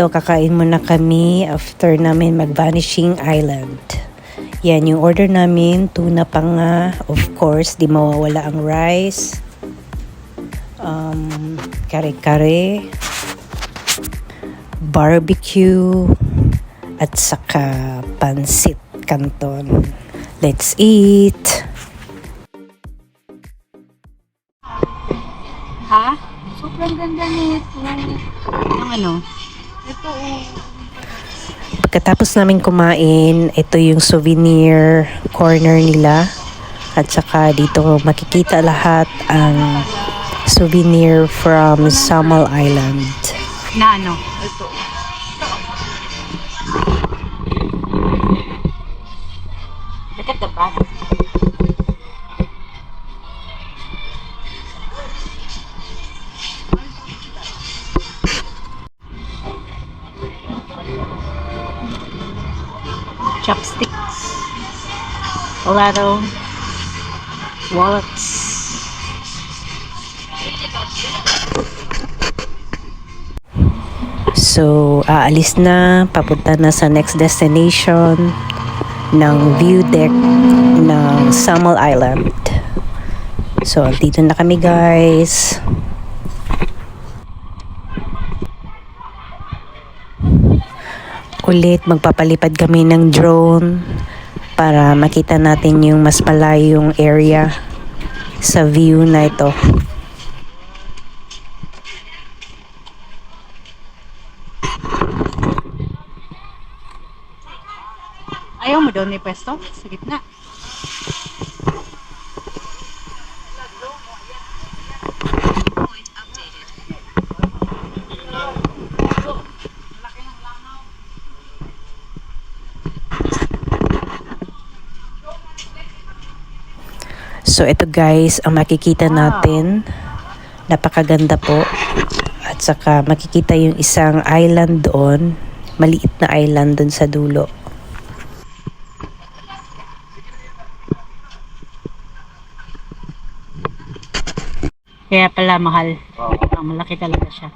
dito, kakain muna kami after namin mag-Vanishing Island. Yan, yung order namin, tuna pa nga. Of course, di mawawala ang rice. Kare-kare. Barbecue. At saka pansit canton. Let's eat! Ha? Sobrang ganda nito. Yung ano? Ito Pagkatapos namin kumain, ito yung souvenir corner nila. At saka dito makikita lahat ang souvenir from Samal Island. na ano? Ito. Look at the bag. Chopsticks, Lotto, wallets. So, aalis na, papunta na sa next destination ng view deck ng Samal Island. So, dito na kami guys. Ulit magpapalipad kami ng drone para makita natin yung mas malayong area sa view na ito. Ayaw mo doon ni pwesto? Sa gitna. So ito guys, ang makikita natin, napakaganda po. At saka makikita yung isang island doon, maliit na island doon sa dulo. Kaya pala mahal. Malaki talaga siya.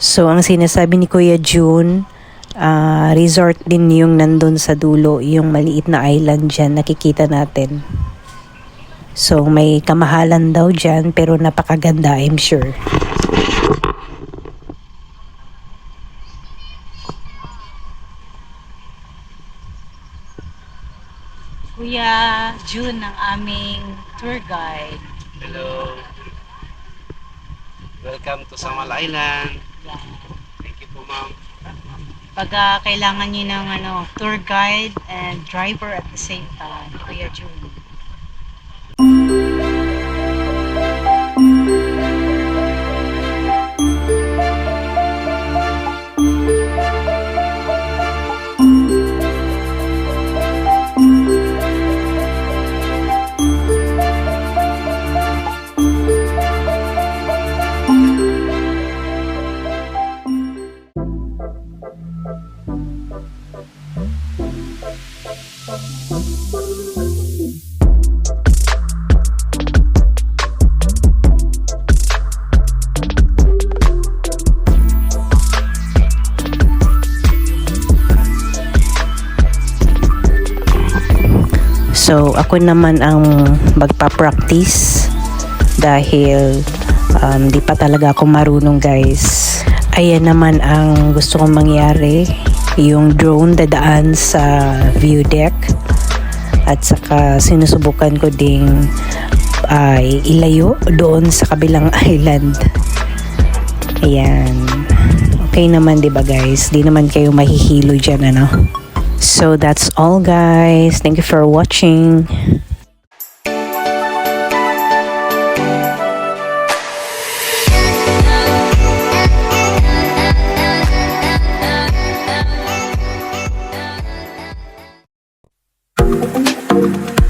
So ang sinasabi ni Kuya June, resort din yung nandun sa dulo, yung maliit na island dyan, nakikita natin. So may kamahalan daw dyan, pero napakaganda, I'm sure. Kuya June ang aming tour guide. Hello. Welcome to Samal Island. Yan. Thank you po, ma'am. Pag kailangan nyo ng tour guide and driver at the same time, Kuya June. So ako naman ang magpa-practice dahil di pa talaga ako marunong guys. Ayan naman ang gusto kong mangyari, yung drone dadaan sa view deck at saka sinusubukan ko ding ilayo doon sa kabilang island. Ayan. Okay naman 'di ba guys? Di naman kayo mahihilo diyan ano. So that's all guys. Thank you for watching. Thank you.